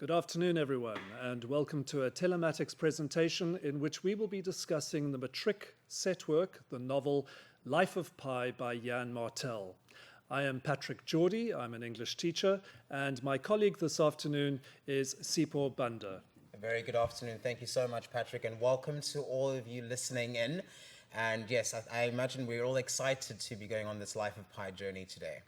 Good afternoon, everyone, and welcome to a telematics presentation in which we will be discussing the Matric set work, the novel Life of Pi by Yann Martel. I am Patrick Geordie, I'm an English teacher, and my colleague this afternoon is Sipho Banda. A very good afternoon. Thank you so much, Patrick, and welcome to all of you listening in. And yes, I imagine we're all excited to be going on this Life of Pi journey today.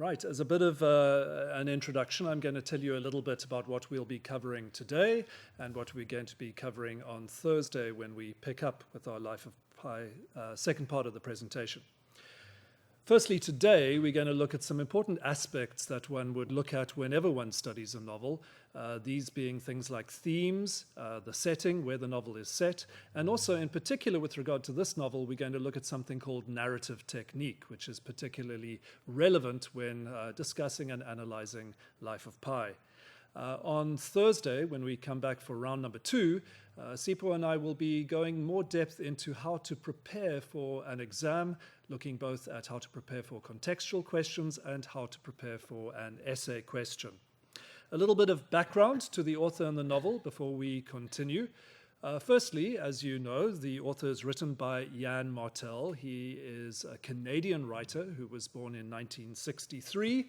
Right, as a bit of an introduction, I'm going to tell you a little bit about what we'll be covering today and what we're going to be covering on Thursday when we pick up with our Life of Pi second part of the presentation. Firstly, today we're going to look at some important aspects that one would look at whenever one studies a novel, these being things like themes, the setting, where the novel is set, and also in particular with regard to this novel, we're going to look at something called narrative technique, which is particularly relevant when discussing and analyzing Life of Pi. On Thursday, when we come back for round number 2, Sipho and I will be going more depth into how to prepare for an exam, looking both at how to prepare for contextual questions and how to prepare for an essay question. A little bit of background to the author and the novel before we continue. Firstly, as you know, the author is written by Yann Martel. He is a Canadian writer who was born in 1963.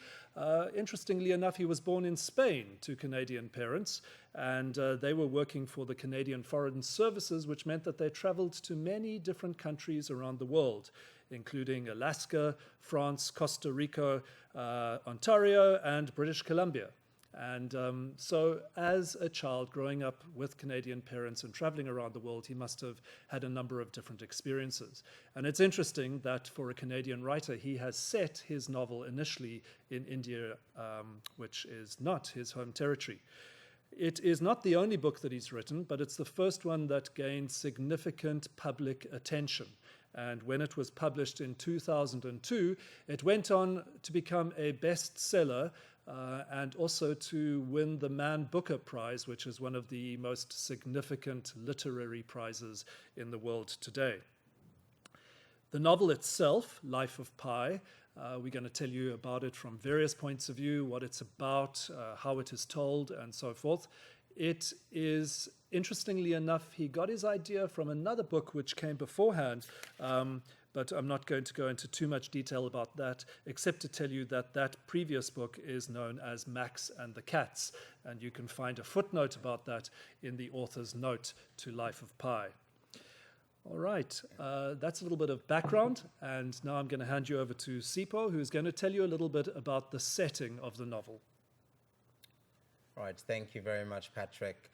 Interestingly enough, he was born in Spain to Canadian parents, and they were working for the Canadian Foreign Services, which meant that they traveled to many different countries around the world, including Alaska, France, Costa Rica, Ontario, and British Columbia. And so as a child growing up with Canadian parents and traveling around the world, he must have had a number of different experiences. And it's interesting that for a Canadian writer, he has set his novel initially in India, which is not his home territory. It is not the only book that he's written, but it's the first one that gained significant public attention. And when it was published in 2002, it went on to become a bestseller and also to win the Man Booker Prize, which is one of the most significant literary prizes in the world today. The novel itself, Life of Pi, we're going to tell you about it from various points of view, what it's about, how it is told, and so forth. It is, interestingly enough, he got his idea from another book which came beforehand, but I'm not going to go into too much detail about that, except to tell you that that previous book is known as Max and the Cats, and you can find a footnote about that in the author's note to Life of Pi. All right, that's a little bit of background, and now I'm going to hand you over to Sipho, who's going to tell you a little bit about the setting of the novel. Right, thank you very much, Patrick.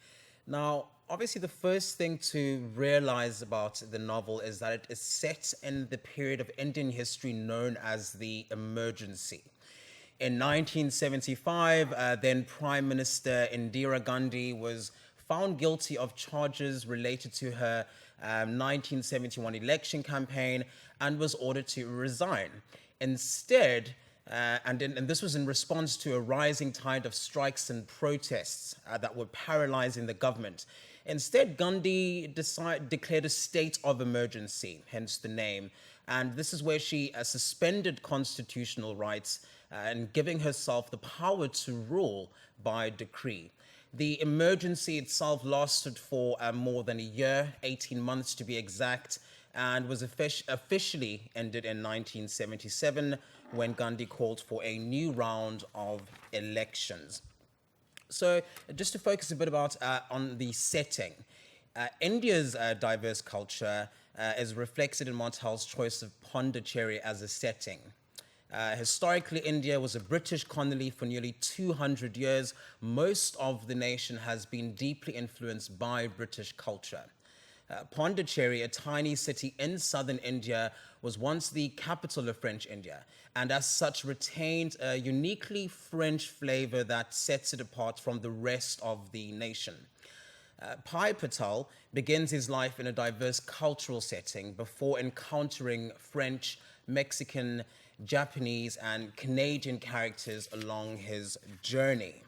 Now, obviously, the first thing to realize about the novel is that it is set in the period of Indian history known as the emergency. In 1975, then Prime Minister Indira Gandhi was found guilty of charges related to her 1971 election campaign and was ordered to resign. Instead, and this was in response to a rising tide of strikes and protests that were paralyzing the government. Instead, Gandhi declared a state of emergency, hence the name. And this is where she suspended constitutional rights and giving herself the power to rule by decree. The emergency itself lasted for more than a year, 18 months to be exact, and was officially ended in 1977 when Gandhi called for a new round of elections. So just to focus a bit about on the setting, India's diverse culture is reflected in Martel's choice of Pondicherry as a setting. Historically, India was a British colony for nearly 200 years. Most of the nation has been deeply influenced by British culture. Pondicherry, a tiny city in southern India, was once the capital of French India, and as such retained a uniquely French flavor that sets it apart from the rest of the nation. Patel begins his life in a diverse cultural setting before encountering French, Mexican, Japanese, and Canadian characters along his journey.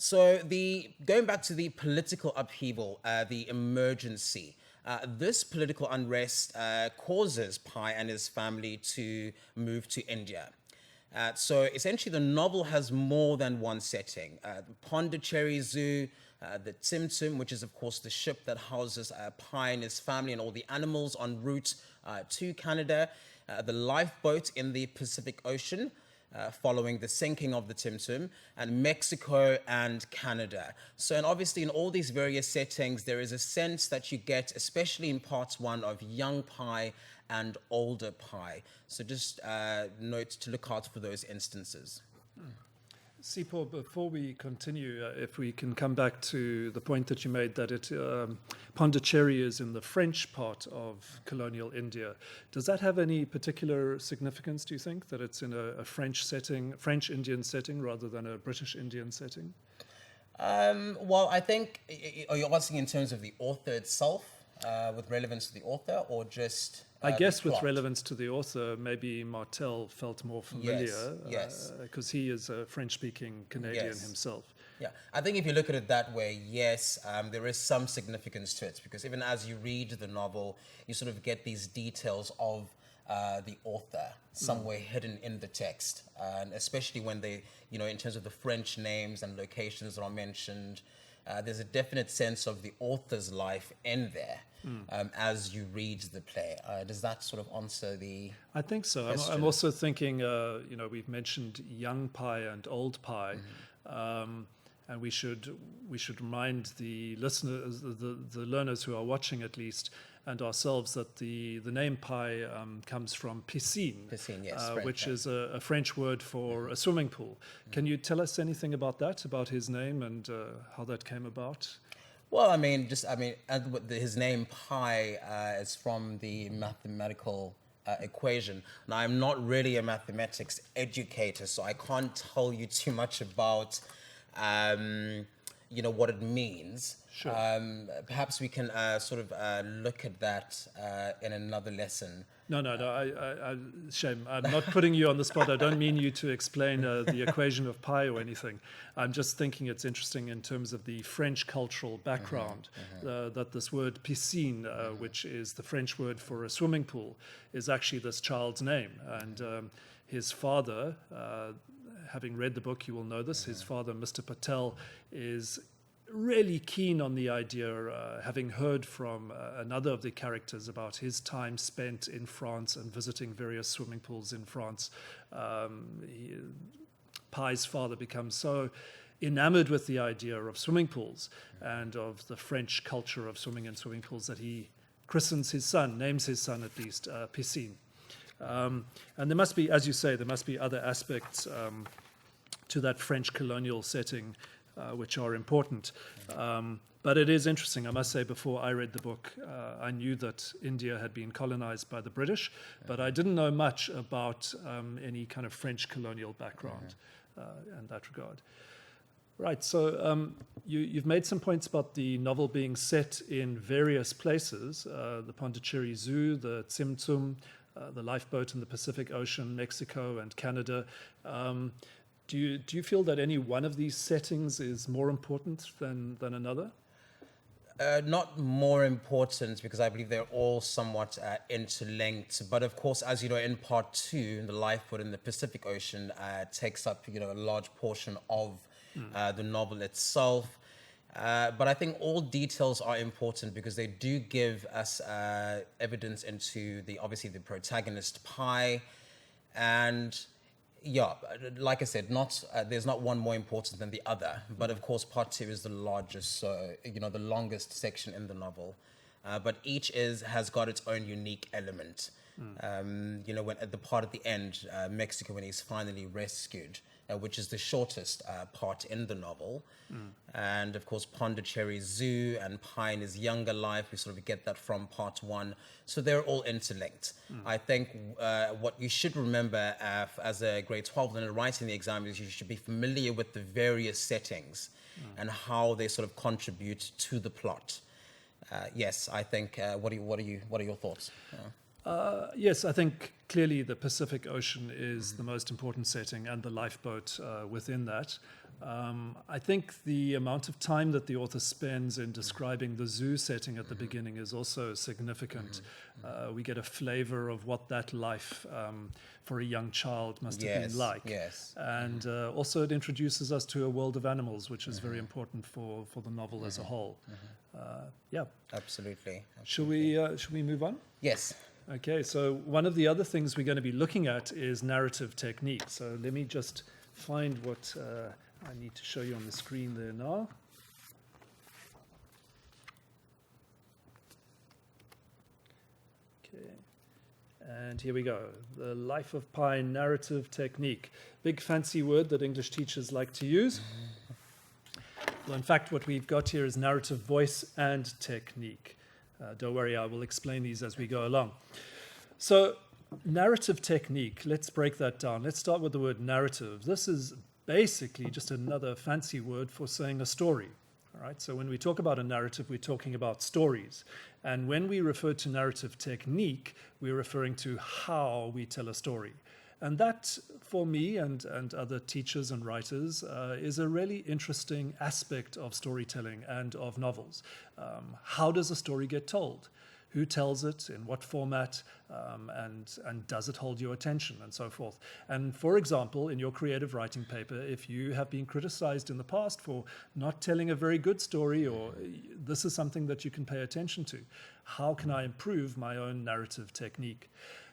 So going back to the political upheaval, the emergency, this political unrest causes Pi and his family to move to India. So essentially, the novel has more than one setting. Pondicherry Zoo, the Tzimtzum, which is, of course, the ship that houses Pi and his family and all the animals en route to Canada, the lifeboat in the Pacific Ocean, following the sinking of the Tzimtzum, and Mexico and Canada. So, and obviously in all these various settings, there is a sense that you get, especially in part one, of young Pi and older Pi. So just note to look out for those instances. Sipo, before we continue, if we can come back to the point that you made that Pondicherry is in the French part of colonial India. Does that have any particular significance, do you think, that it's in a French setting, French-Indian setting, rather than a British-Indian setting? Well, I think, are you asking in terms of the author itself, with relevance to the author, or just... I guess with relevance to the author, maybe Martel felt more familiar, yes. Because he is a French-speaking Canadian himself. Yeah, I think if you look at it that way, yes, there is some significance to it, because even as you read the novel, you sort of get these details of the author somewhere hidden in the text, and especially when they, in terms of the French names and locations that are mentioned, there's a definite sense of the author's life in there. As you read the play. Does that sort of answer the I think so. I'm also thinking, we've mentioned young Pi and old Pi, and we should remind the listeners, the learners who are watching at least, and ourselves, that the name Pi comes from piscine, yes, which is a French word for a swimming pool. Can you tell us anything about that, about his name and how that came about? Well, his name Pi is from the mathematical equation. Now, I'm not really a mathematics educator, so I can't tell you too much about, what it means. Sure. Perhaps we can sort of look at that in another lesson. No, shame. I'm not putting you on the spot. I don't mean you to explain the equation of pi or anything. I'm just thinking it's interesting in terms of the French cultural background, that this word piscine, which is the French word for a swimming pool, is actually this child's name. And his father, having read the book, you will know this, his father, Mr. Patel, is really keen on the idea, having heard from another of the characters about his time spent in France and visiting various swimming pools in France. Pi's father becomes so enamored with the idea of swimming pools and of the French culture of swimming in swimming pools that he christens his son, names his son at least, Piscine. And there must be, as you say, there must be other aspects to that French colonial setting which are important. But it is interesting. I must say, before I read the book, I knew that India had been colonized by the British, but I didn't know much about any kind of French colonial background in that regard. Right, so you've made some points about the novel being set in various places, the Pondicherry Zoo, the Tzimtzum, the lifeboat in the Pacific Ocean, Mexico and Canada. Do you feel that any one of these settings is more important than another? Not more important, because I believe they're all somewhat interlinked. But of course, as you know, in part two, the lifeboat in the Pacific Ocean takes up a large portion of the novel itself. But I think all details are important because they do give us evidence into obviously the protagonist Pi, and yeah, like I said, there's not one more important than the other. But of course, part two is the largest, the longest section in the novel. But each has got its own unique element. When at the part at the end, Mexico, when he's finally rescued, which is the shortest part in the novel. And of course, Pondicherry Zoo and Pi in his younger life, we sort of get that from part one. So they're all interlinked. I think what you should remember as a grade 12 learner writing the exam is you should be familiar with the various settings and how they sort of contribute to the plot. Yes, I think, what are your thoughts? Yes, I think clearly the Pacific Ocean is the most important setting, and the lifeboat within that. I think the amount of time that the author spends in describing the zoo setting at the beginning is also significant. We get a flavor of what that life for a young child must have been like. Yes. And also it introduces us to a world of animals, which is very important for the novel as a whole. Yeah. Absolutely. Should we move on? Yes. Okay, so one of the other things we're going to be looking at is narrative technique. So let me just find what I need to show you on the screen there now. Okay, and here we go. The Life of Pi narrative technique. Big fancy word that English teachers like to use. Well, in fact, what we've got here is narrative voice and technique. Don't worry, I will explain these as we go along. So, narrative technique, let's break that down. Let's start with the word narrative. This is basically just another fancy word for saying a story. All right, so when we talk about a narrative, we're talking about stories. And when we refer to narrative technique, we're referring to how we tell a story. And that, for me and other teachers and writers, is a really interesting aspect of storytelling and of novels. How does a story get told? Who tells it, in what format, and does it hold your attention, and so forth. And for example, in your creative writing paper, if you have been criticized in the past for not telling a very good story, or this is something that you can pay attention to, how can I improve my own narrative technique?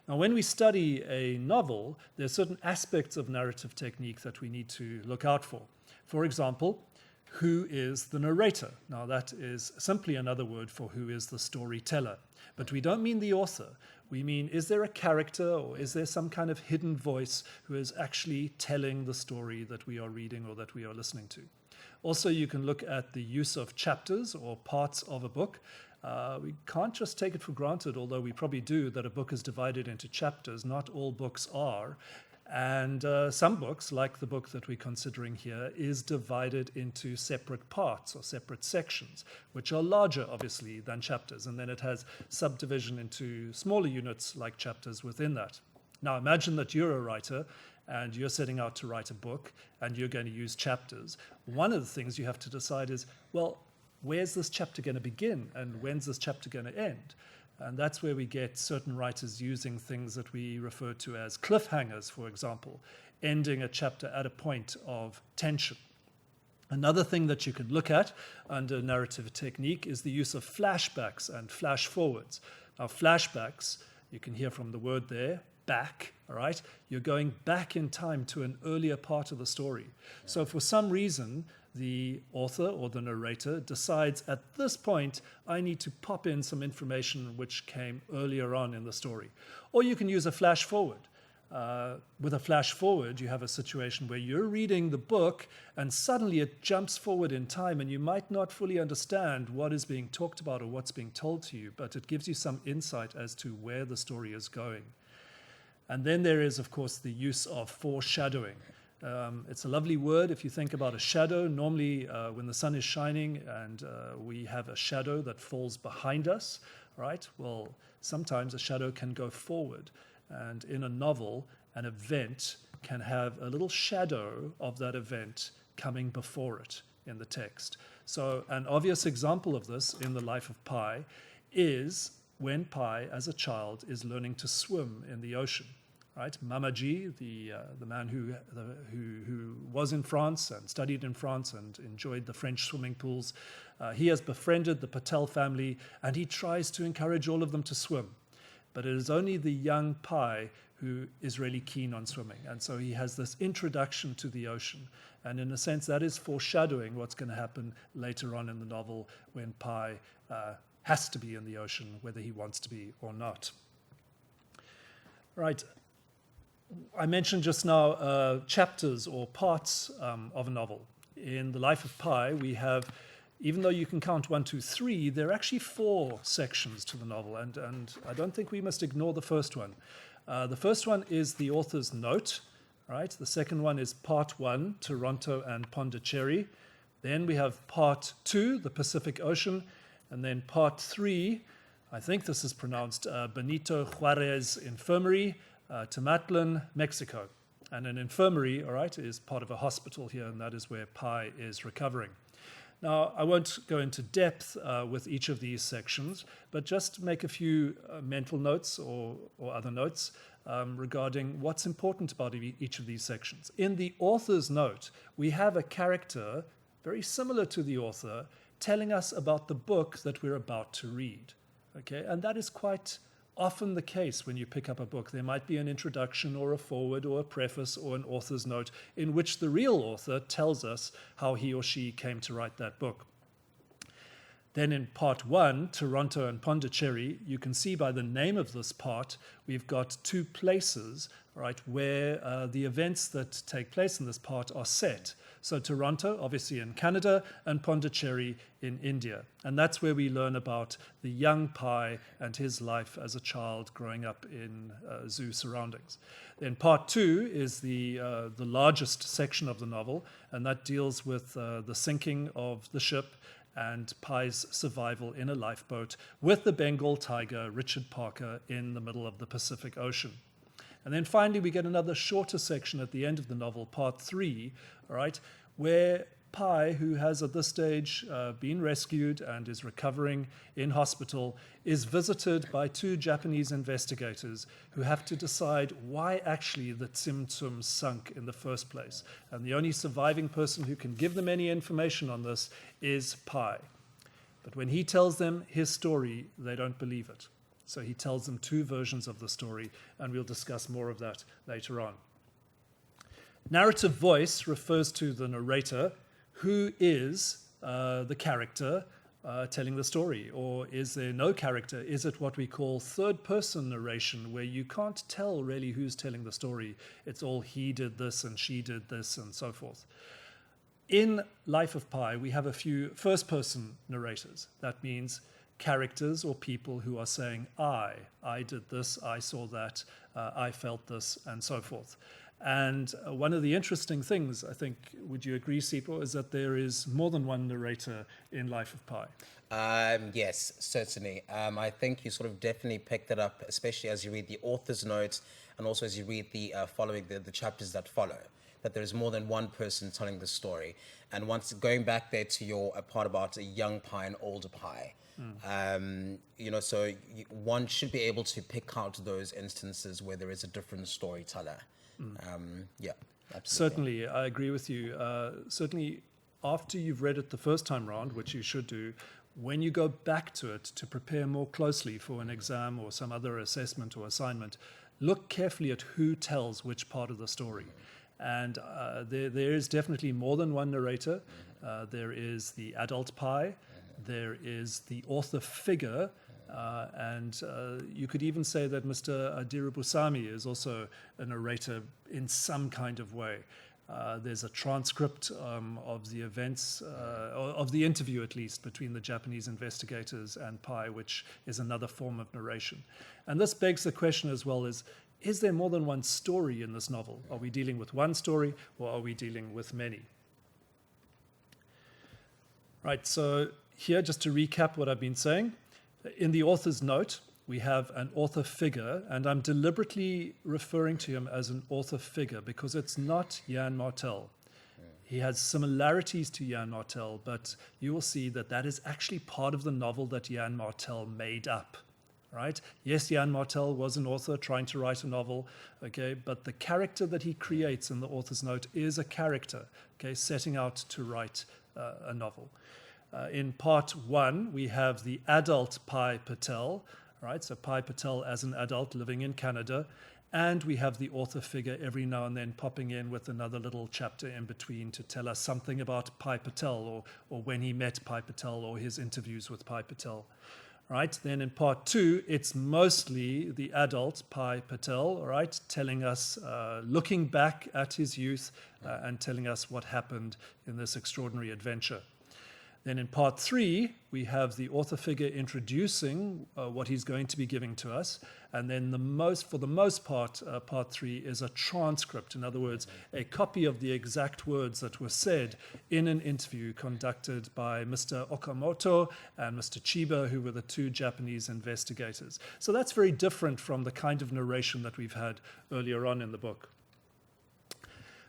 Now, when we study a novel, there are certain aspects of narrative technique that we need to look out for. For example, who is the narrator? Now, that is simply another word for who is the storyteller. But we don't mean the author. We mean, is there a character or is there some kind of hidden voice who is actually telling the story that we are reading or that we are listening to? Also, you can look at the use of chapters or parts of a book. We can't just take it for granted, although we probably do, that a book is divided into chapters. Not all books are. And some books, like the book that we're considering here, is divided into separate parts or separate sections, which are larger, obviously, than chapters. And then it has subdivision into smaller units like chapters within that. Now, imagine that you're a writer and you're setting out to write a book and you're going to use chapters. One of the things you have to decide is, well, where's this chapter going to begin and when's this chapter going to end? And that's where we get certain writers using things that we refer to as cliffhangers, for example, ending a chapter at a point of tension. Another thing that you can look at under narrative technique is the use of flashbacks and flash forwards. Now, flashbacks, you can hear from the word there, back, all right? You're going back in time to an earlier part of the story. So for some reason, the author or the narrator decides at this point, I need to pop in some information which came earlier on in the story. Or you can use a flash forward. With a flash forward, you have a situation where you're reading the book and suddenly it jumps forward in time and you might not fully understand what is being talked about or what's being told to you, but it gives you some insight as to where the story is going. And then there is, of course, the use of foreshadowing. It's a lovely word if you think about a shadow. Normally, when the sun is shining and we have a shadow that falls behind us, right? Well, sometimes a shadow can go forward. And in a novel, an event can have a little shadow of that event coming before it in the text. So an obvious example of this in the life of Pi is when Pi, as a child, is learning to swim in the ocean. Right, Mamaji, the man who was in France and studied in France and enjoyed the French swimming pools, he has befriended the Patel family and he tries to encourage all of them to swim. But it is only the young Pi who is really keen on swimming. And so he has this introduction to the ocean. And in a sense, that is foreshadowing what's going to happen later on in the novel when Pi has to be in the ocean, whether he wants to be or not. Right. I mentioned just now chapters or parts of a novel. In the life of Pi, we have, even though you can count 1, 2, 3, there are actually 4 sections to the novel, and I don't think we must ignore the first one. The first one is the author's note, right? The second one is part 1, Toronto and Pondicherry. Then we have part 2, the Pacific Ocean, and then part 3, I think this is pronounced Benito Juarez Infirmary, Tematlán, Mexico. And an infirmary, all right, is part of a hospital here, and that is where Pi is recovering. Now, I won't go into depth with each of these sections, but just make a few mental notes or other notes regarding what's important about each of these sections. In the author's note, we have a character very similar to the author telling us about the book that we're about to read. Okay, and that is quite often the case when you pick up a book. There might be an introduction or a foreword or a preface or an author's note in which the real author tells us how he or she came to write that book. Then in part 1, Toronto and Pondicherry, you can see by the name of this part, we've got two places, right, where the events that take place in this part are set. So Toronto, obviously in Canada, and Pondicherry in India. And that's where we learn about the young Pi and his life as a child growing up in zoo surroundings. Then part 2 is the largest section of the novel, and that deals with the sinking of the ship and Pi's survival in a lifeboat with the Bengal tiger, Richard Parker, in the middle of the Pacific Ocean. And then finally, we get another shorter section at the end of the novel, part 3, all right, where Pi, who has at this stage been rescued and is recovering in hospital, is visited by two Japanese investigators who have to decide why actually the Tsim Tsum sunk in the first place. And the only surviving person who can give them any information on this is Pi. But when he tells them his story, they don't believe it. So he tells them two versions of the story, and we'll discuss more of that later on. Narrative voice refers to the narrator, who is the character telling the story, or is there no character? Is it what we call third-person narration, where you can't tell really who's telling the story? It's all he did this and she did this and so forth. In Life of Pi, we have a few first-person narrators. That means characters or people who are saying, I did this, I saw that, I felt this, and so forth. And one of the interesting things, I think, would you agree, Sipho, is that there is more than one narrator in Life of Pi? Yes, certainly. I think you sort of definitely picked it up, especially as you read the author's notes and also as you read the chapters that follow, that there is more than one person telling the story. And once going back there to your part about a young Pi and older Pi, so one should be able to pick out those instances where there is a different storyteller. Yeah, absolutely. Certainly, I agree with you. Certainly, after you've read it the first time round, which you should do, when you go back to it to prepare more closely for an exam or some other assessment or assignment, look carefully at who tells which part of the story. And there is definitely more than one narrator. There is the adult Pi, there is the author figure, and you could even say that Mr. Adirabusami is also a narrator in some kind of way. There's a transcript of the events, of the interview at least, between the Japanese investigators and Pi, which is another form of narration. And this begs the question as well, is there more than one story in this novel? Are we dealing with one story, or are we dealing with many? Right, so here, just to recap what I've been saying, in the author's note, we have an author figure, and I'm deliberately referring to him as an author figure because it's not Yann Martel. He has similarities to Yann Martel, but you will see that that is actually part of the novel that Yann Martel made up, right? Yes, Yann Martel was an author trying to write a novel, okay, but the character that he creates in the author's note is a character, okay, setting out to write a novel. In part 1, we have the adult Pi Patel, right? So Pi Patel as an adult living in Canada, and we have the author figure every now and then popping in with another little chapter in between to tell us something about Pi Patel or when he met Pi Patel or his interviews with Pi Patel. Right? Then in part 2, it's mostly the adult Pi Patel, right, telling us, looking back at his youth and telling us what happened in this extraordinary adventure. Then in part 3, we have the author figure introducing what he's going to be giving to us. And then for the most part, part 3 is a transcript. In other words, a copy of the exact words that were said in an interview conducted by Mr. Okamoto and Mr. Chiba, who were the two Japanese investigators. So that's very different from the kind of narration that we've had earlier on in the book.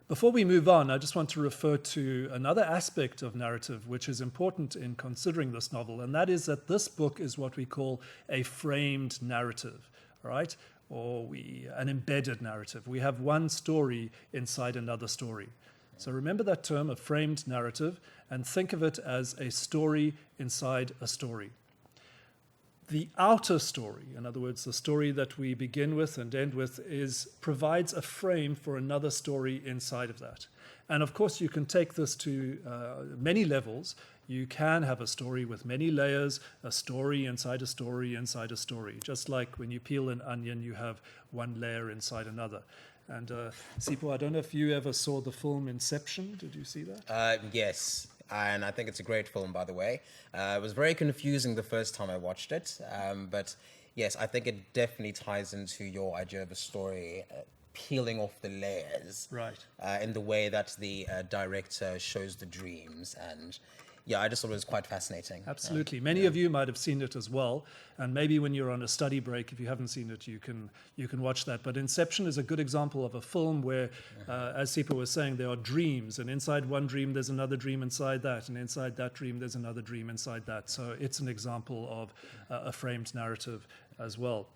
Before we move on, I just want to refer to another aspect of narrative which is important in considering this novel, and that is that this book is what we call a framed narrative, all right? Or an embedded narrative. We have one story inside another story. So remember that term, a framed narrative, and think of it as a story inside a story. The outer story, in other words, the story that we begin with and end with, provides a frame for another story inside of that. And of course, you can take this to many levels. You can have a story with many layers, a story inside a story inside a story. Just like when you peel an onion, you have one layer inside another. And Sipho, I don't know if you ever saw the film Inception. Did you see that? Yes. And I think it's a great film, by the way. It was very confusing the first time I watched it. But yes, I think it definitely ties into your idea of a story, peeling off the layers. Right. In the way that the director shows the dreams. And yeah, I just thought it was quite fascinating. Absolutely. Many of you might have seen it as well. And maybe when you're on a study break, if you haven't seen it, you can watch that. But Inception is a good example of a film where, as Sipho was saying, there are dreams. And inside one dream, there's another dream inside that. And inside that dream, there's another dream inside that. So it's an example of a framed narrative as well.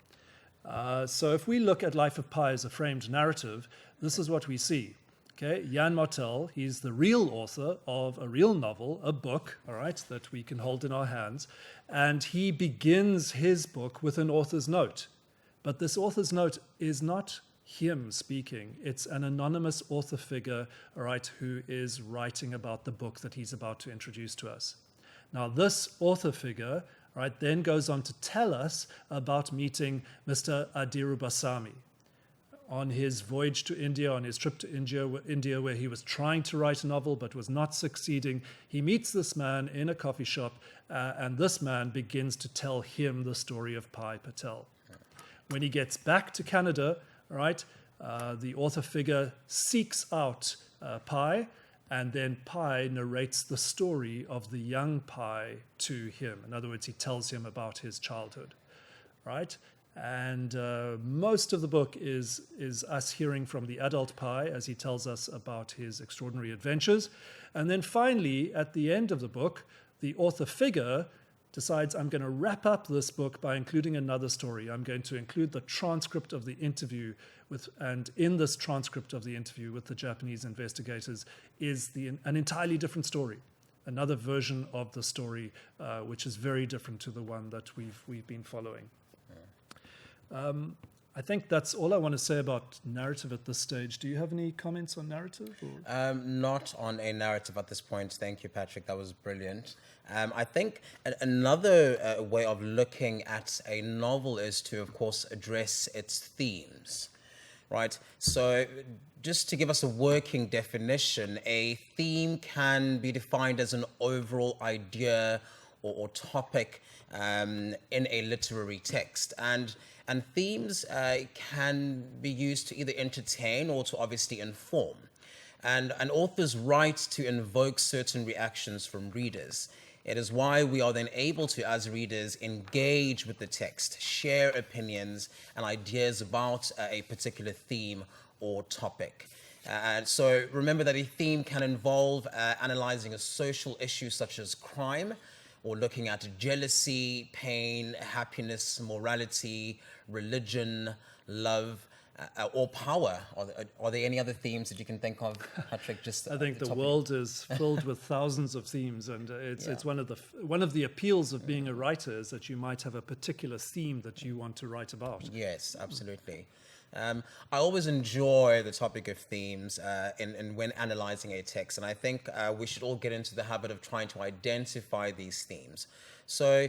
So if we look at Life of Pi as a framed narrative, this is what we see. Okay, Yann Martel, he's the real author of a real novel, a book, all right, that we can hold in our hands. And he begins his book with an author's note. But this author's note is not him speaking. It's an anonymous author figure, all right, who is writing about the book that he's about to introduce to us. Now, this author figure, all right, then goes on to tell us about meeting Mr. Adiru Basami on his voyage to India, on his trip to India, where he was trying to write a novel but was not succeeding. He meets this man in a coffee shop, and this man begins to tell him the story of Pi Patel. When he gets back to Canada, all right, the author figure seeks out Pi, and then Pi narrates the story of the young Pi to him. In other words, he tells him about his childhood, right? And most of the book is us hearing from the adult Pi as he tells us about his extraordinary adventures. And then finally, at the end of the book, the author figure decides, I'm going to wrap up this book by including another story. I'm going to include the transcript of the interview and in this transcript of the interview with the Japanese investigators is an entirely different story. Another version of the story, which is very different to the one that we've been following. I think that's all I want to say about narrative at this stage. Do you have any comments on narrative? Not on a narrative at this point. Thank you, Patrick. That was brilliant. I think another way of looking at a novel is to, of course, address its themes, right? So just to give us a working definition, a theme can be defined as an overall idea or topic in a literary text. And themes can be used to either entertain or to obviously inform. And an author's right to invoke certain reactions from readers. It is why we are then able to, as readers, engage with the text, share opinions and ideas about a particular theme or topic. And so remember that a theme can involve analyzing a social issue such as crime, or looking at jealousy, pain, happiness, morality, religion, love, or power. Are there any other themes that you can think of, Patrick? I think the world is filled with thousands of themes, and it's one of the appeals of being a writer is that you might have a particular theme that you want to write about. Yes, absolutely. I always enjoy the topic of themes when analyzing a text, and I think we should all get into the habit of trying to identify these themes. So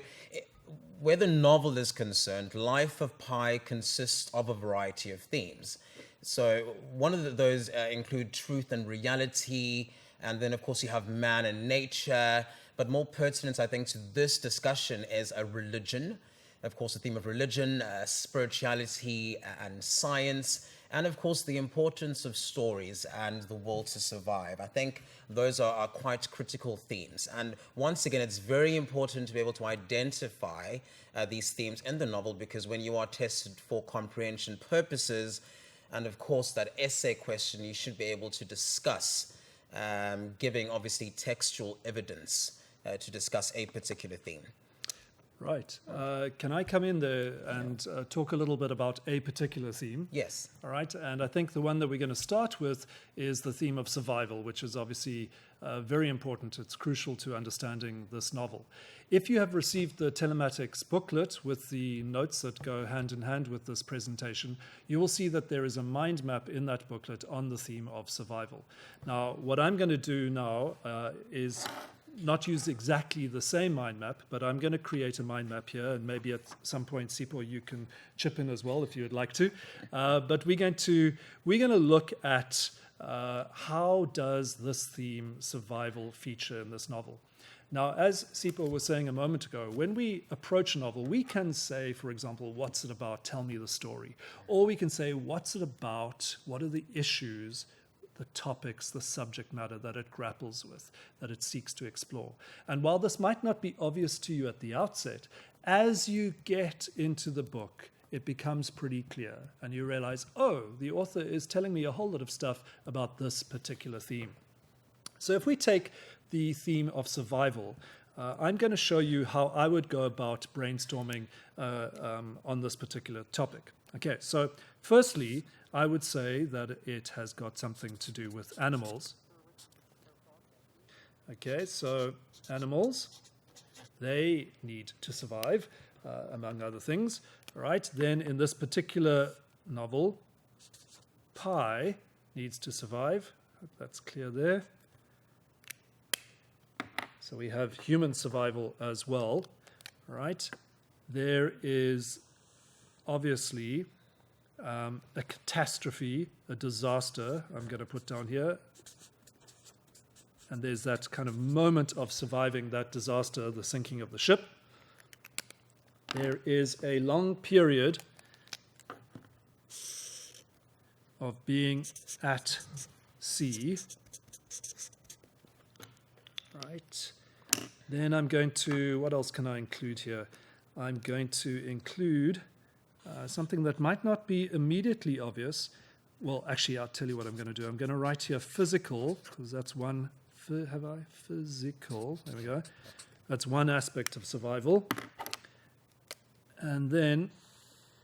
where the novel is concerned, Life of Pi consists of a variety of themes. So one of those include truth and reality, and then of course you have man and nature, but more pertinent I think to this discussion is a religion. Of course, the theme of religion, spirituality and science, and of course the importance of stories and the will to survive. I think those are quite critical themes. And once again, it's very important to be able to identify these themes in the novel, because when you are tested for comprehension purposes, And of course, that essay question you should be able to discuss, giving obviously textual evidence to discuss a particular theme. Right. Can I come in there and talk a little bit about a particular theme? Yes. All right. And I think the one that we're going to start with is the theme of survival, which is obviously very important. It's crucial to understanding this novel. If you have received the telematics booklet with the notes that go hand in hand with this presentation, you will see that there is a mind map in that booklet on the theme of survival. Now, what I'm going to do now is not use exactly the same mind map, but I'm going to create a mind map here, and maybe at some point, Sipho, you can chip in as well if you would like to. But we're going to look at how does this theme survival feature in this novel. Now, as Sipho was saying a moment ago, when we approach a novel, we can say, for example, what's it about? Tell me the story. Or we can say, what's it about? What are the issues, the topics, the subject matter that it grapples with, that it seeks to explore? And while this might not be obvious to you at the outset, as you get into the book, it becomes pretty clear, and you realize, oh, the author is telling me a whole lot of stuff about this particular theme. So if we take the theme of survival, I'm going to show you how I would go about brainstorming on this particular topic. Okay, so firstly, I would say that it has got something to do with animals. Okay, so animals, they need to survive, among other things. All right, then in this particular novel, Pi needs to survive. Hope that's clear there. So we have human survival as well. All right, there is obviously a catastrophe, a disaster, I'm going to put down here. And there's that kind of moment of surviving that disaster, the sinking of the ship. There is a long period of being at sea. Right. Then I'm going to, what else can I include here? I'm going to include something that might not be immediately obvious. Well, actually, I'll tell you what I'm going to do. I'm going to write here physical, because that's one, have I? Physical, there we go. That's one aspect of survival. And then,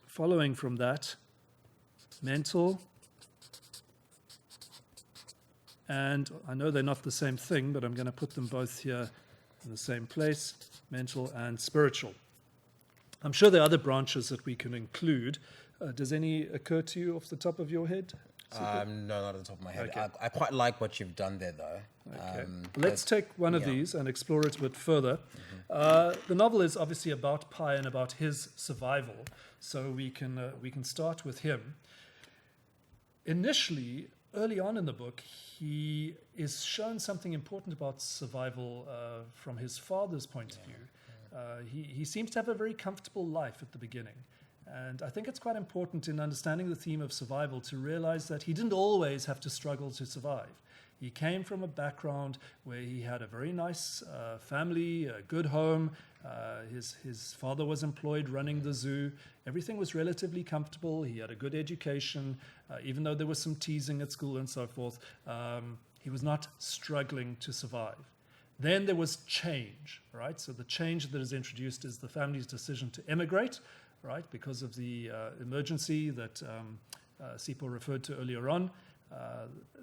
following from that, mental. And I know they're not the same thing, but I'm going to put them both here in the same place, mental and spiritual. I'm sure there are other branches that we can include. Does any occur to you off the top of your head? No, not at the top of my head. Okay. I quite like what you've done there, though. Okay. Let's take one of these and explore it a bit further. The novel is obviously about Pi and about his survival, so we can start with him. Initially, early on in the book, he is shown something important about survival from his father's point of view. He seems to have a very comfortable life at the beginning. And I think it's quite important in understanding the theme of survival to realize that he didn't always have to struggle to survive. He came from a background where he had a very nice family, a good home. His father was employed running the zoo. Everything was relatively comfortable. He had a good education. Even though there was some teasing at school and so forth, he was not struggling to survive. Then there was change, right? So the change that is introduced is the family's decision to emigrate, right, because of the emergency that Sipho referred to earlier on,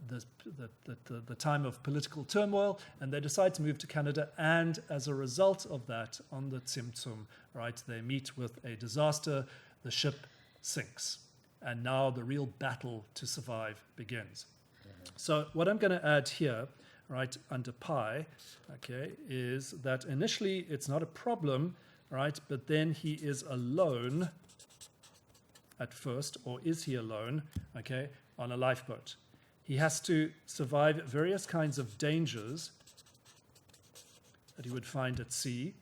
the time of political turmoil, and they decide to move to Canada, and as a result of that, on the Tsimtsum, right, they meet with a disaster, the ship sinks, and now the real battle to survive begins. So what I'm going to add here, right, under Pi, okay, is that initially it's not a problem, right, but then he is alone at first, or is he alone, okay, on a lifeboat. He has to survive various kinds of dangers that he would find at sea,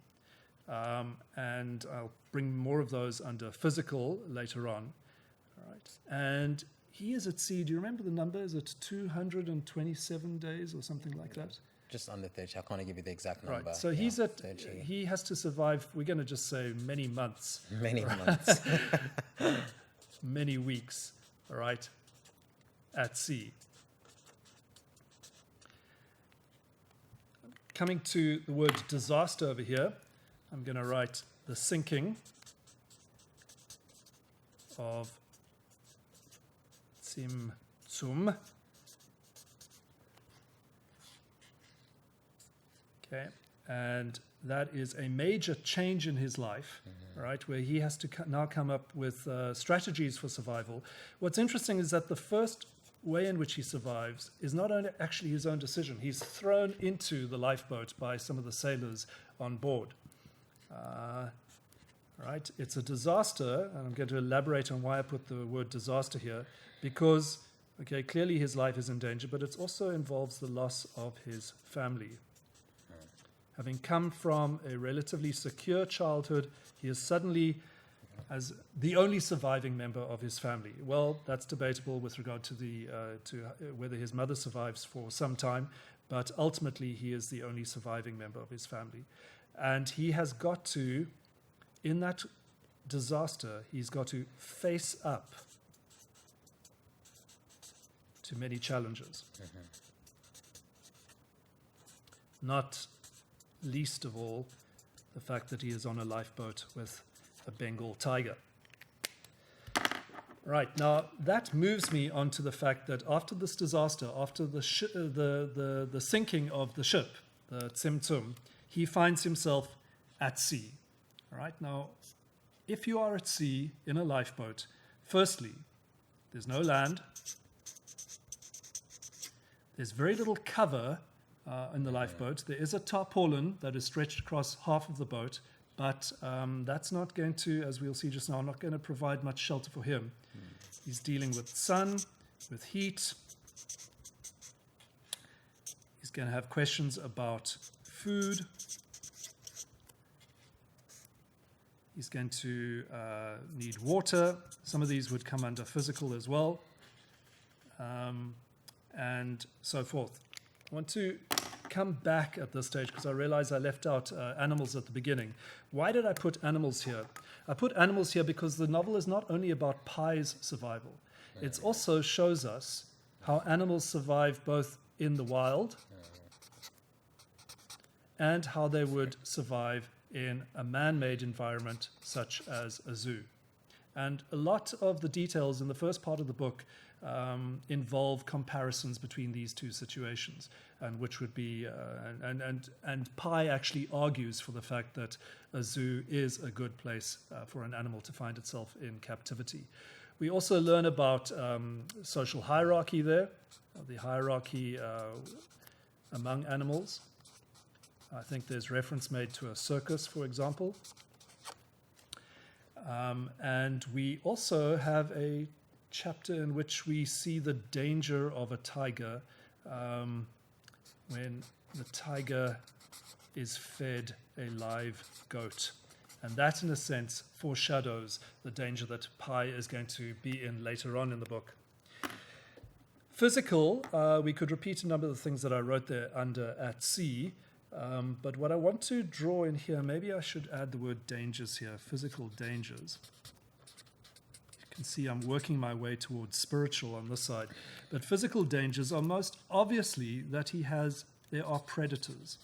and I'll bring more of those under physical later on. All right, and he is at sea. Do you remember the number? Is it 227 days or something like that? Just under 30. I can't give you the exact number. Right. So he's at. 30. He has to survive. We're going to just say many months. Many months. Many weeks. All right. at sea. Coming to the word disaster over here, I'm going to write the sinking of Tsimtsum. Okay, and that is a major change in his life, right, where he has to now come up with strategies for survival. What's interesting is that the first way in which he survives is not only actually his own decision. He's thrown into the lifeboat by some of the sailors on board. Right, it's a disaster, and I'm going to elaborate on why I put the word disaster here, because, okay, clearly his life is in danger, but it also involves the loss of his family. Having come from a relatively secure childhood, he is suddenly as the only surviving member of his family. Well, that's debatable with regard to whether his mother survives for some time, but ultimately he is the only surviving member of his family. And he has got to, in that disaster, he's got to face up to many challenges. Not least of all, the fact that he is on a lifeboat with a Bengal tiger. Right, now that moves me on to the fact that after this disaster, after the sinking of the ship, the Tsimtsum, he finds himself at sea. All right, now, if you are at sea in a lifeboat, firstly, there's no land. There's very little cover in the lifeboat. There is a tarpaulin that is stretched across half of the boat, but that's not going to, as we'll see just now, not going to provide much shelter for him. He's dealing with sun, with heat. He's going to have questions about food. He's going to need water. Some of these would come under physical as well, and so forth. I want to come back at this stage because I realize I left out animals at the beginning. Why did I put animals here? I put animals here because the novel is not only about Pi's survival. It also shows us how animals survive both in the wild and how they would survive in a man-made environment such as a zoo. And a lot of the details in the first part of the book involve comparisons between these two situations, and which would be, and Pi actually argues for the fact that a zoo is a good place for an animal to find itself in captivity. We also learn about social hierarchy there, the hierarchy among animals. I think there's reference made to a circus, for example. And we also have a chapter in which we see the danger of a tiger when the tiger is fed a live goat. And that, in a sense, foreshadows the danger that Pi is going to be in later on in the book. Physical, we could repeat a number of the things that I wrote there under at sea. But what I want to draw in here, maybe I should add the word dangers here, physical dangers. You can see I'm working my way towards spiritual on this side. But physical dangers are most obviously that there are predators.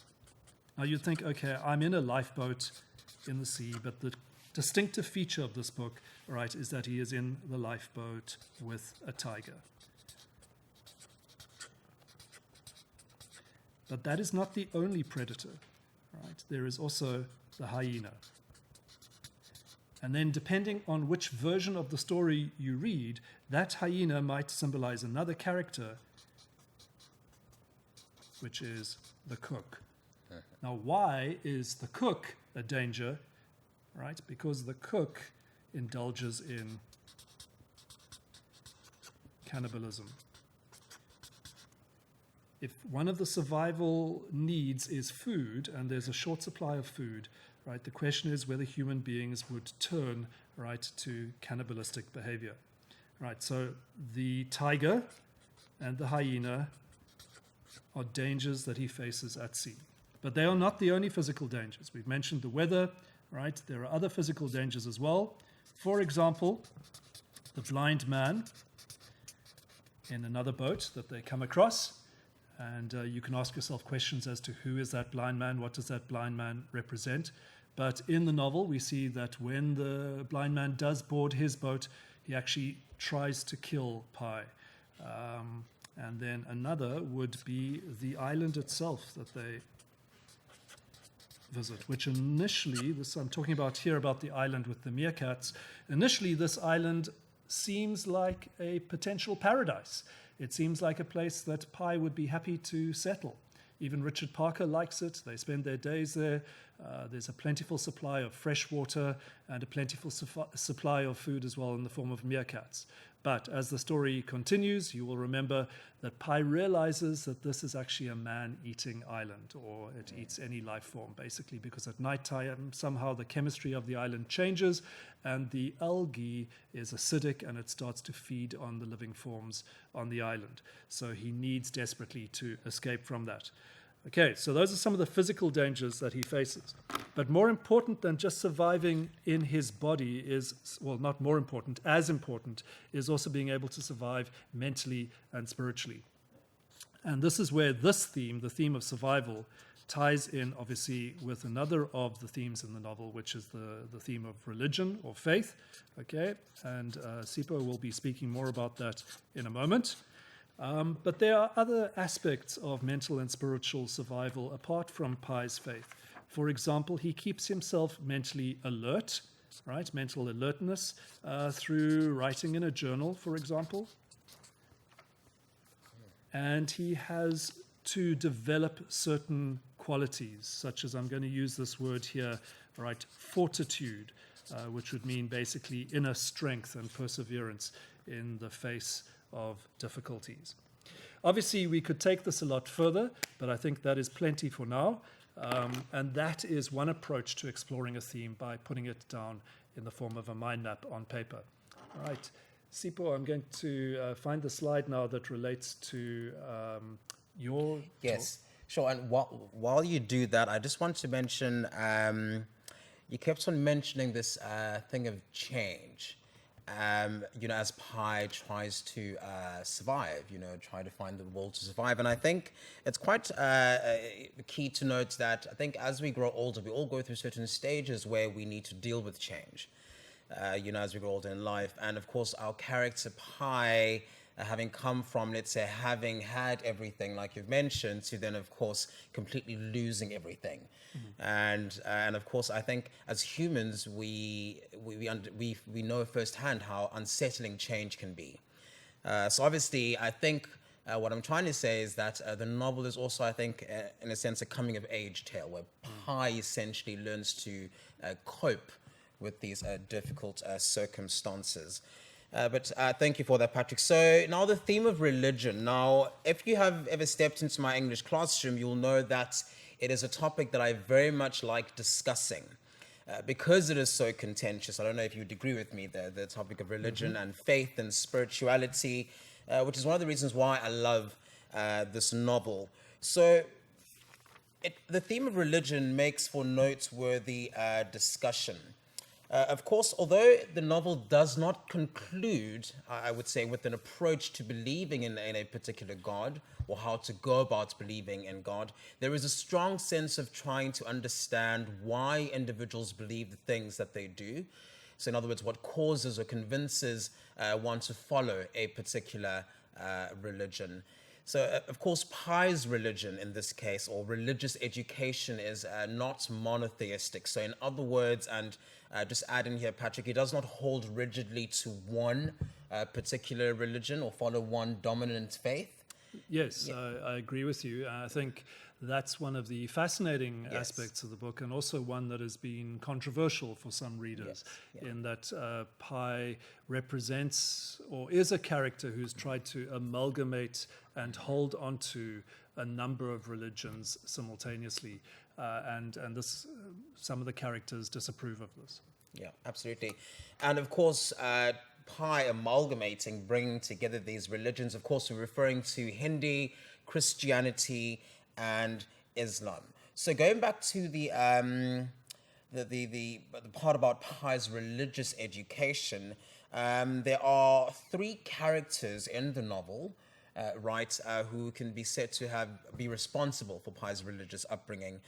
Now you'd think, okay, I'm in a lifeboat in the sea, but the distinctive feature of this book, right, is that he is in the lifeboat with a tiger. But that is not the only predator, right? There is also the hyena. And then depending on which version of the story you read, that hyena might symbolize another character, which is the cook. Now, why is the cook a danger, right? Because the cook indulges in cannibalism. If one of the survival needs is food, and there's a short supply of food, right, the question is whether human beings would turn, right, to cannibalistic behavior. Right, so the tiger and the hyena are dangers that he faces at sea. But they are not the only physical dangers. We've mentioned the weather, right? There are other physical dangers as well. For example, the blind man in another boat that they come across. And you can ask yourself questions as to who is that blind man, what does that blind man represent. But in the novel, we see that when the blind man does board his boat, he actually tries to kill Pi. And then another would be the island itself that they visit, which initially, I'm talking about here about the island with the meerkats, initially this island seems like a potential paradise. It seems like a place that Pi would be happy to settle. Even Richard Parker likes it. They spend their days there. There's a plentiful supply of fresh water and a plentiful supply of food as well in the form of meerkats. But as the story continues, you will remember that Pi realizes that this is actually a man-eating island, or it eats any life form, basically, because at nighttime, somehow the chemistry of the island changes, and the algae is acidic, and it starts to feed on the living forms on the island. So he needs desperately to escape from that. Okay, so those are some of the physical dangers that he faces. But more important than just surviving in his body is, well, not more important, as important, is also being able to survive mentally and spiritually. And this is where this theme, the theme of survival, ties in, obviously, with another of the themes in the novel, which is the theme of religion or faith. Okay, and Sipho will be speaking more about that in a moment. But there are other aspects of mental and spiritual survival apart from Pi's faith. For example, he keeps himself mentally alert, right? Mental alertness through writing in a journal, for example. And he has to develop certain qualities, such as, I'm going to use this word here, right, fortitude, which would mean basically inner strength and perseverance in the face of difficulties. Obviously, we could take this a lot further, but I think that is plenty for now. And that is one approach to exploring a theme, by putting it down in the form of a mind map on paper. All right, Sipho, I'm going to find the slide now that relates to your Yes, talk. sure. And while you do that, I just want to mention, you kept on mentioning this thing of change. As Pi tries to survive, try to find the will to survive. And I think it's quite key to note that I think as we grow older, we all go through certain stages where we need to deal with change, as we grow older in life. And of course, our character Pi, having come from, let's say, having had everything, like you've mentioned, to then, of course, completely losing everything. Mm-hmm. And of course, I think as humans, we know firsthand how unsettling change can be. So obviously, I think what I'm trying to say is that the novel is also, I think, in a sense, a coming-of-age tale, where Pi essentially learns to cope with these difficult circumstances. But thank you for that, Patrick. So now the theme of religion. Now, if you have ever stepped into my English classroom, you'll know that it is a topic that I very much like discussing because it is so contentious. I don't know if you would agree with me there, the topic of religion and faith and spirituality, which is one of the reasons why I love this novel. So the theme of religion makes for noteworthy discussion. Of course, although the novel does not conclude, I would say, with an approach to believing in a particular God or how to go about believing in God, there is a strong sense of trying to understand why individuals believe the things that they do. So in other words, what causes or convinces one to follow a particular religion. So, of course, Pi's religion in this case, or religious education, is not monotheistic. So in other words, and just add in here, Patrick, he does not hold rigidly to one particular religion or follow one dominant faith. Yes, I agree with you. I think that's one of the fascinating aspects of the book, and also one that has been controversial for some readers, in that Pi represents, or is a character who's tried to amalgamate and hold onto a number of religions simultaneously, and this, some of the characters disapprove of this. Yeah, absolutely. And of course, Pi amalgamating, bringing together these religions, of course, we're referring to Hindi, Christianity, and Islam. So going back to the part about Pi's religious education, There are three characters in the novel, who can be said to be responsible for Pi's religious upbringing.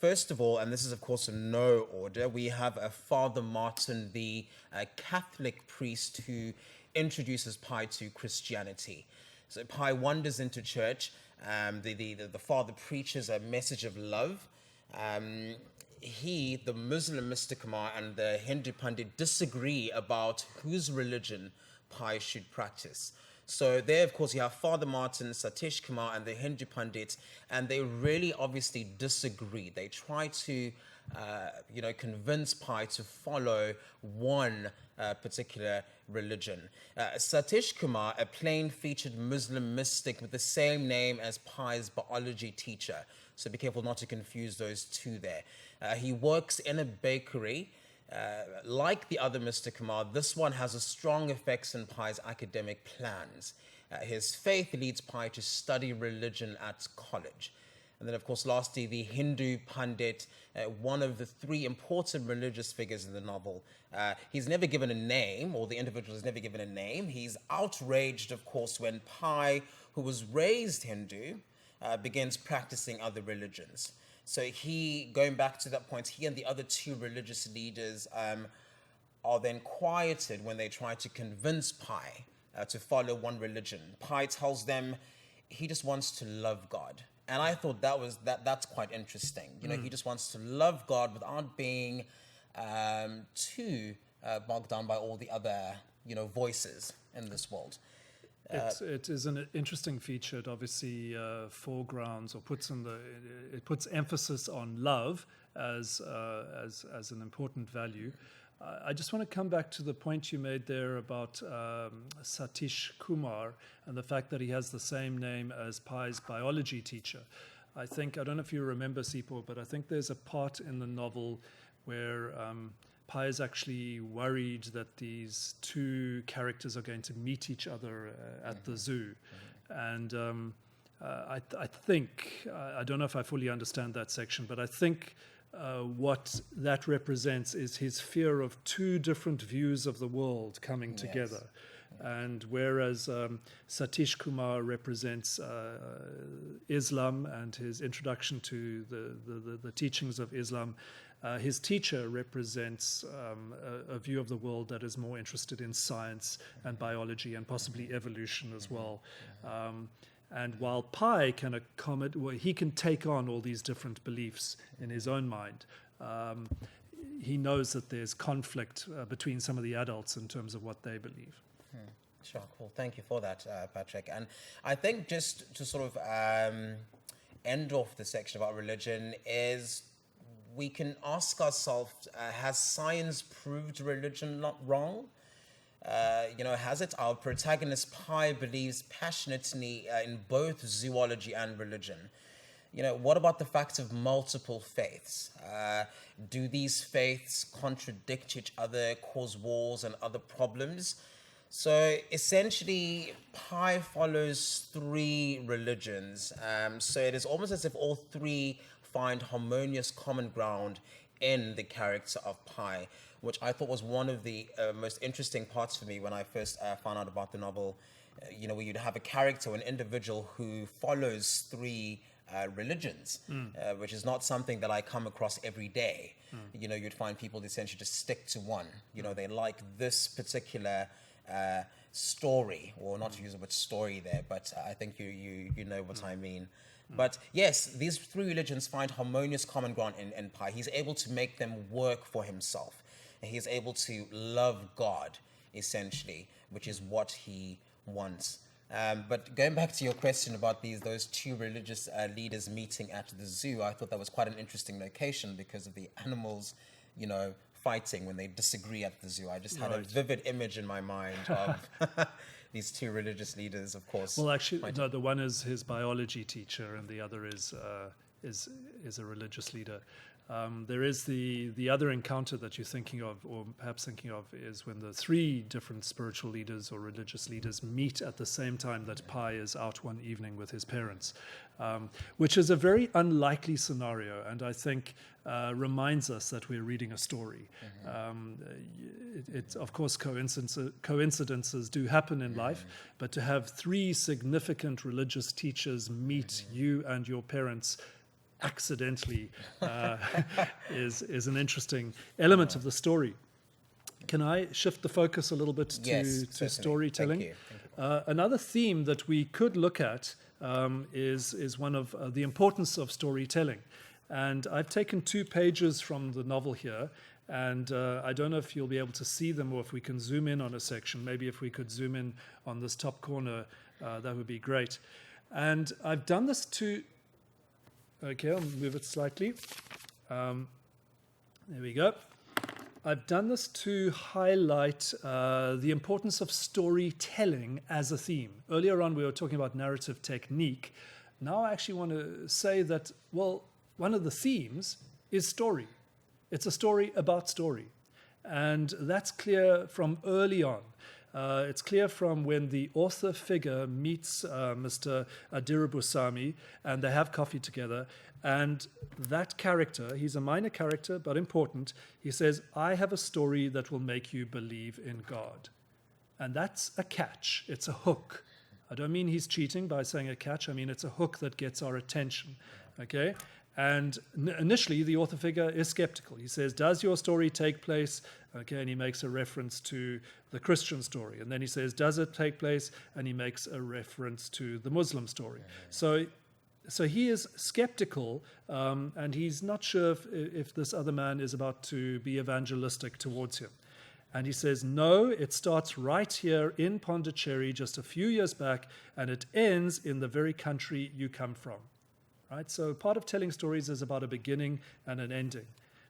First of all, and this is of course in no order, we have Father Martin, the Catholic priest who introduces Pi to Christianity. So Pi wanders into church. The father preaches a message of love. The Muslim Mr. Kumar and the Hindu Pandit disagree about whose religion Pi should practice. So there, of course, you have Father Martin, Satish Kumar, and the Hindu Pandit, and they really obviously disagree. They try to, convince Pi to follow one particular religion. Satish Kumar, a plain-featured Muslim mystic with the same name as Pi's biology teacher. So be careful not to confuse those two there. He works in a bakery. Like the other Mr. Kumar, this one has a strong effects in Pi's academic plans. His faith leads Pi to study religion at college. And then, of course, lastly, the Hindu Pandit, one of the three important religious figures in the novel. He's never given a name, or the individual is never given a name. He's outraged, of course, when Pi, who was raised Hindu, begins practicing other religions. So going back to that point, he and the other two religious leaders are then quieted when they try to convince Pi to follow one religion. Pi tells them he just wants to love God. And I thought that's quite interesting. He just wants to love God without being too bogged down by all the other, voices in this world. It is an interesting feature. It obviously foregrounds or it puts emphasis on love as an important value. I just want to come back to the point you made there about Satish Kumar and the fact that he has the same name as Pi's biology teacher. I don't know if you remember, Sipo, but I think there's a part in the novel where Pi is actually worried that these two characters are going to meet each other at the zoo. And I don't know if I fully understand that section, but I think what that represents is his fear of two different views of the world coming together. And whereas Satish Kumar represents Islam and his introduction to the teachings of Islam, his teacher represents a view of the world that is more interested in science and biology and possibly evolution as well. And while Pi can he can take on all these different beliefs in his own mind. He knows that there's conflict between some of the adults in terms of what they believe. Sure, cool. Thank you for that, Patrick. And I think just to sort of end off the section about religion is we can ask ourselves, has science proved religion not wrong? Has it? Our protagonist Pi believes passionately in both zoology and religion. What about the fact of multiple faiths? Do these faiths contradict each other, cause wars and other problems? So essentially, Pi follows three religions. So it is almost as if all three find harmonious common ground in the character of Pi, which I thought was one of the most interesting parts for me when I first found out about the novel. Where you'd have a character, an individual who follows three religions, which is not something that I come across every day. You'd find people essentially just stick to one. They like this particular story, or not to use the word story there, but I think you know what I mean. But yes, these three religions find harmonious common ground in Pi. He's able to make them work for himself. And he's able to love God, essentially, which is what he wants. But going back to your question about those two religious leaders meeting at the zoo, I thought that was quite an interesting location because of the animals, fighting when they disagree at the zoo. I just had a vivid image in my mind of these two religious leaders, of course. Well, actually, no, the one is his biology teacher, and the other is a religious leader. There is the other encounter that you're thinking of, or perhaps thinking of, is when the three different spiritual leaders or religious leaders meet at the same time that Pi is out one evening with his parents, which is a very unlikely scenario, and I think reminds us that we're reading a story. Of course, coincidences do happen in life, but to have three significant religious teachers meet you and your parents accidentally is an interesting element of the story. Can I shift the focus a little bit to storytelling? Thank you. Another theme that we could look at is one of the importance of storytelling. And I've taken 2 pages from the novel here, and I don't know if you'll be able to see them or if we can zoom in on a section. Maybe if we could zoom in on this top corner, that would be great. And I've done this to... Okay, I'll move it slightly. There we go. I've done this to highlight the importance of storytelling as a theme. Earlier on, we were talking about narrative technique. Now I actually want to say that, well, one of the themes is story. It's a story about story. And that's clear from early on. It's clear from when the author figure meets Mr. Adirabusami and they have coffee together. And that character, he's a minor character, but important, he says, I have a story that will make you believe in God. And that's a catch. It's a hook. I don't mean he's cheating by saying a catch. I mean it's a hook that gets our attention. Okay? And initially, the author figure is skeptical. He says, does your story take place? Okay, and he makes a reference to the Christian story. And then he says, does it take place? And he makes a reference to the Muslim story. So he is skeptical, and he's not sure if this other man is about to be evangelistic towards him. And he says, no, it starts right here in Pondicherry just a few years back, and it ends in the very country you come from. Right? So part of telling stories is about a beginning and an ending.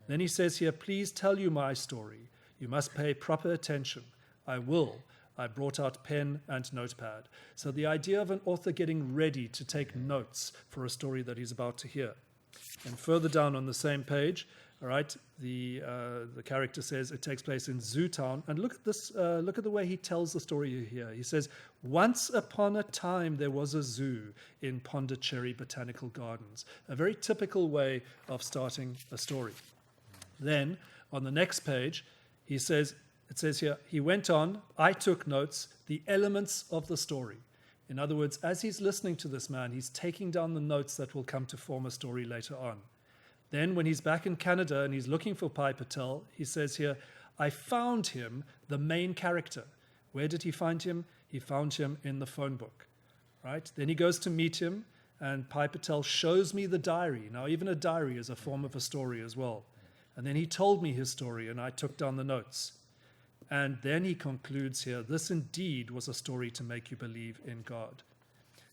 Then he says here, please tell you my story. You must pay proper attention. I will. I brought out pen and notepad. So the idea of an author getting ready to take notes for a story that he's about to hear. And further down on the same page, all right, the character says it takes place in Zootown. And look at this, look at the way he tells the story here. He says, once upon a time there was a zoo in Pondicherry Botanical Gardens. A very typical way of starting a story. Then, on the next page, it says here, he went on, I took notes, the elements of the story. In other words, as he's listening to this man, he's taking down the notes that will come to form a story later on. Then when he's back in Canada and he's looking for Pi Patel, he says here, I found him, the main character. Where did he find him? He found him in the phone book. Right? Then he goes to meet him, and Pi Patel shows me the diary. Now, even a diary is a form of a story as well. And then he told me his story, and I took down the notes. And then he concludes here, this indeed was a story to make you believe in God.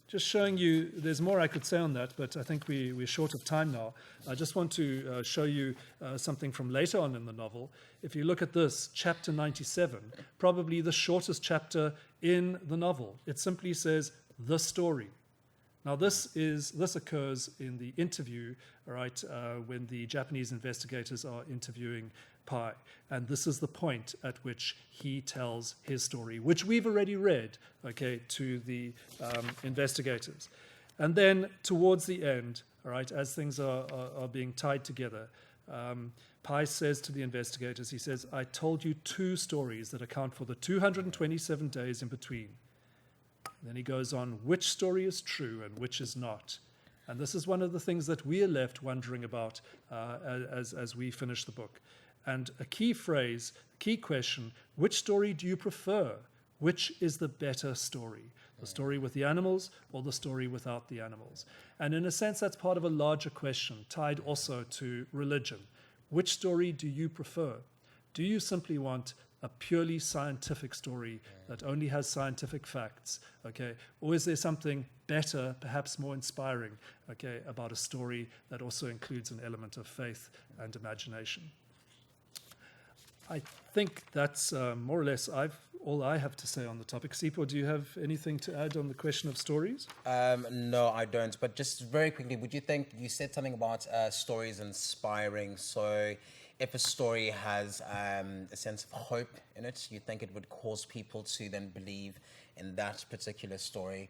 Just showing you, there's more I could say on that, but I think we're short of time now. I just want to show you something from later on in the novel. If you look at this, chapter 97, probably the shortest chapter in the novel. It simply says, the story. Now this occurs in the interview, all right, when the Japanese investigators are interviewing Pi. And this is the point at which he tells his story, which we've already read, okay, to the investigators. And then towards the end, all right, as things are being tied together, Pi says to the investigators, he says, I told you 2 stories that account for the 227 days in between. Then he goes on, which story is true and which is not? And this is one of the things that we are left wondering about as we finish the book. And a key phrase, key question, which story do you prefer? Which is the better story? The story with the animals or the story without the animals? And in a sense, that's part of a larger question, tied also to religion. Which story do you prefer? Do you simply want a purely scientific story that only has scientific facts, okay? Or is there something better, perhaps more inspiring, okay, about a story that also includes an element of faith and imagination? I think that's more or less, I've all I have to say on the topic. Sipo, do you have anything to add on the question of stories? No, I don't. But just very quickly, would you think, you said something about stories inspiring. So if a story has a sense of hope in it, you think it would cause people to then believe in that particular story?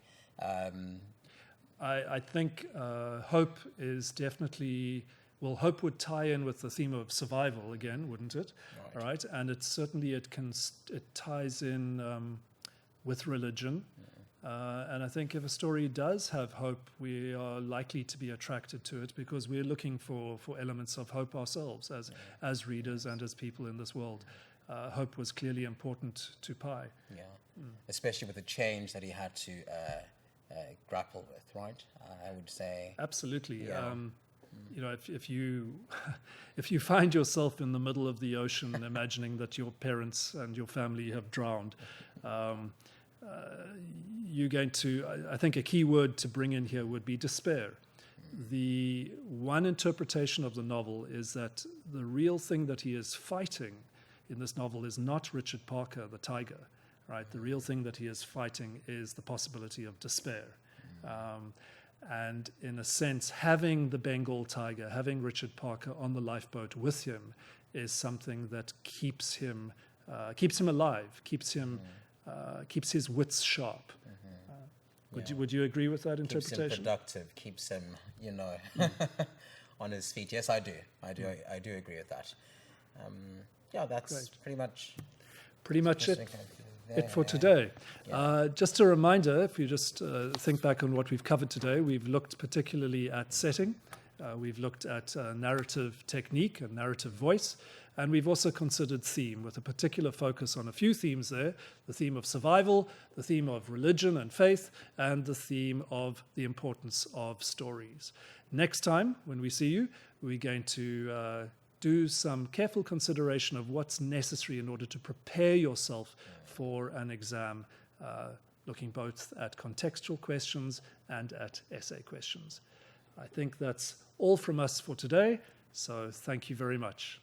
I think hope is definitely... Well, hope would tie in with the theme of survival again, wouldn't it? Right. And it certainly it ties in with religion. And I think if a story does have hope, we are likely to be attracted to it because we're looking for elements of hope ourselves as readers and as people in this world. Hope was clearly important to Pi. Yeah, especially with the change that he had to grapple with, right? I would say. Absolutely. Yeah. You know, if you find yourself in the middle of the ocean, imagining that your parents and your family have drowned, you're going to. I think a key word to bring in here would be despair. The one interpretation of the novel is that the real thing that he is fighting in this novel is not Richard Parker, the tiger, right? The real thing that he is fighting is the possibility of despair. And in a sense, having the Bengal tiger, having Richard Parker on the lifeboat with him is something that keeps him alive, keeps his wits sharp. Would you agree with that interpretation? Keeps him productive, keeps him, on his feet. Yes, I do. I do agree with that. That's Great. pretty much it for today. Just a reminder, if you just think back on what we've covered today, we've looked particularly at setting, we've looked at narrative technique and narrative voice, and we've also considered theme with a particular focus on a few themes there, the theme of survival, the theme of religion and faith, and the theme of the importance of stories. Next time, when we see you, we're going to do some careful consideration of what's necessary in order to prepare yourself for an exam, looking both at contextual questions and at essay questions. I think that's all from us for today, so thank you very much.